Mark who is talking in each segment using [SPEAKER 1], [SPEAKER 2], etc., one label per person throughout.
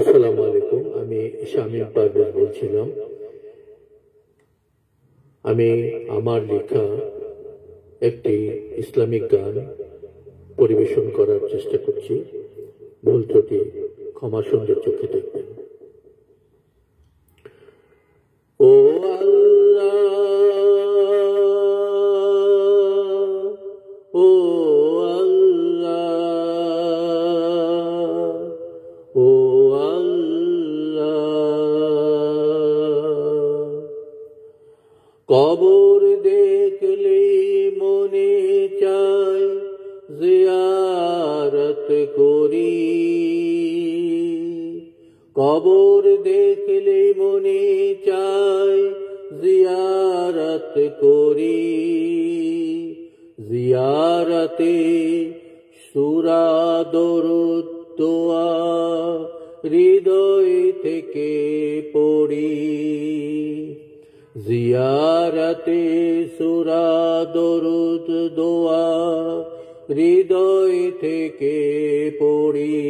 [SPEAKER 1] আসসালামু আলাইকুম। আমি শামীম পারভেজ বলছিলাম। আমি আমার লেখা একটি ইসলামিক গান পরিবেশন করার চেষ্টা করছি। ভুল ত্রুটি ক্ষমা সুন্দর চোখে দেখবেন। ও আল্লাহ, ও আল্লাহ, ও কবর দেখলে মনে চায় জিয়ারত করি, কবর দেখলে মনে চায় জিয়ারত করি, জিয়ারতে সূরা দরুদ দোয়া হৃদয় থেকে পড়ি, জিয়ারতে সূরা দরুদ দোয়া হৃদয় থেকে পড়ি,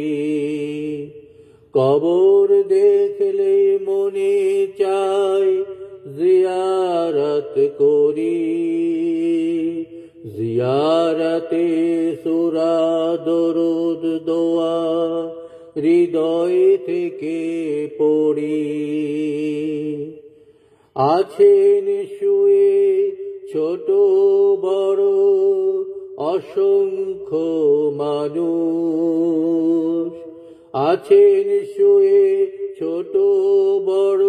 [SPEAKER 1] কবর দেখলে মনে চায় জিয়ারত করি, জিয়ারতে সূরা দরুদ দোয়া হৃদয় থেকে পড়ি। আছেন শুয়ে ছোট বড় অসংখ্য মানুষ, আছেন শুয়ে ছোট বড়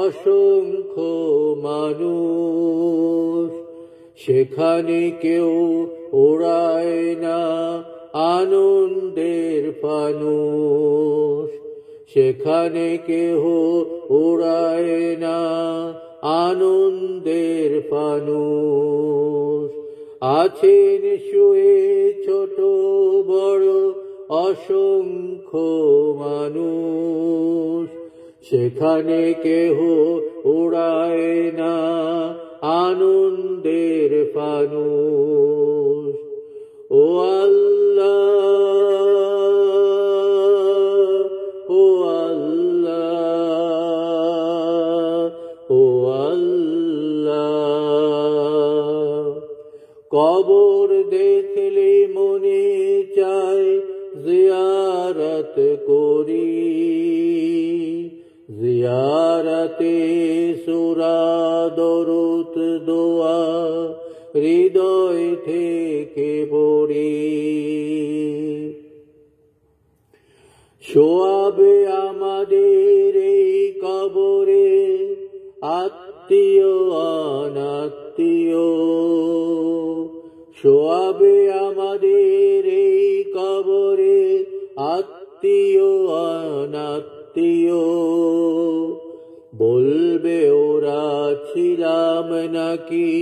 [SPEAKER 1] অসংখ্য মানুষ, সেখানে কেউ ওড়ায় না আনন্দের ফানুষ, সেখানে কেহ ওড়ায় না আনন্দের ফানুষ, আছেন শুয়ে ছোট বড় অসংখ্য মানুষ, সেখানে কেহ ওড়ায় না আনন্দের ফানুষ। ও আল্লাহ, ও আল্লাহ, ও আল্লাহ, কবর দেখলে মনে চায় জিয়ারত করি, জিয়ারতে সূরা দরুদ দোয়া হৃদয় থেকে পড়ি, শোয়াবে আমাদের এই কবরে আত্মীয় অনাত্মীয়, শোয়াবে আমাদের এই কবরে আত্মীয় অনাত্মীয়, বলবে ওরা ছিলাম নাকি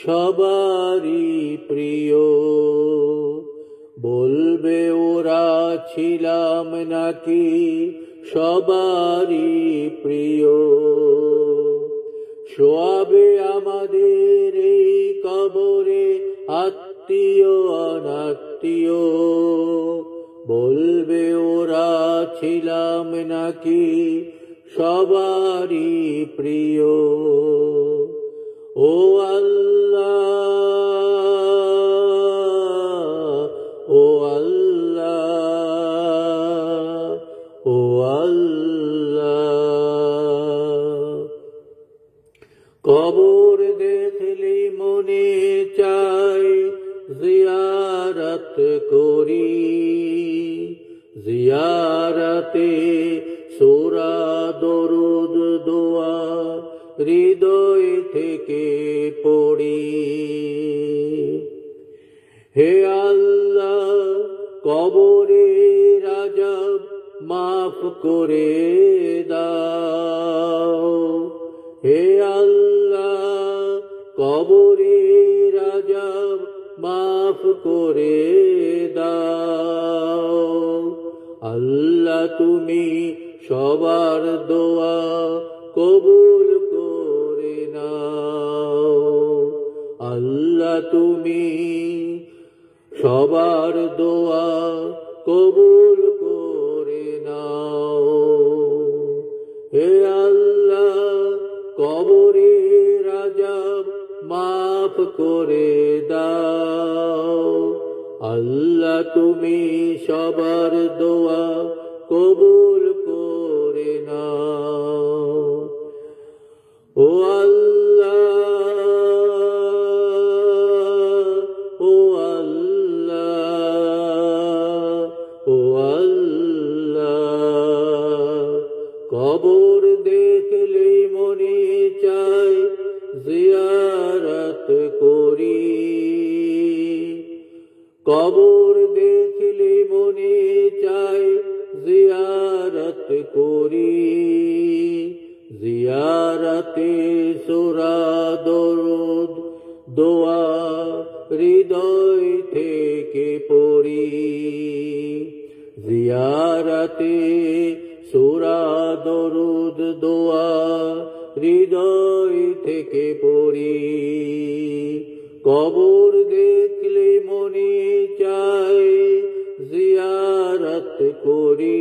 [SPEAKER 1] সবারই প্রিয়, বলবে ওরা ছিলাম নাকি সবারই প্রিয়, শোয়াবে আমাদের এই কবরে আত্মীয় অনাত্মীয়, বলবে ওরা ছিলাম নাকি সবারই প্রিয়। ও আল্লাহ, ও আল্লাহ, ও আল্লাহ, কবর দেখলে মনে চায় জিয়ারত করি, জিয়ারতে সূরা দরুদ দোয়া হৃদয় থেকে পড়ি। হে আল্লাহ, কবরের আযাব মাফ করে দাও, হে আল্লাহ, কবরের আযাব মাফ করে দাও, আল্লাহ তুমি সবার দোয়া কবুল করে নাও, আল্লাহ তুমি সবার দোয়া কবুল করে নাও। তুমি সবার দোয়া কবুল করে নাও। ও আল্লাহ, ও আল্লাহ, ও আল্লাহ, কবর দেখলে মনে চায় জিয়ারত করি, কবর দেখলে মনে চায় জিয়ারত করি, জিয়ারতে সূরা দরুদ দোয়া হৃদয় থেকে পড়ি, জিয়ারতে সূরা দরুদ দোয়া হৃদয় থেকে পড়ি, কবর দেখলে মনে চায় জিয়ারত করি।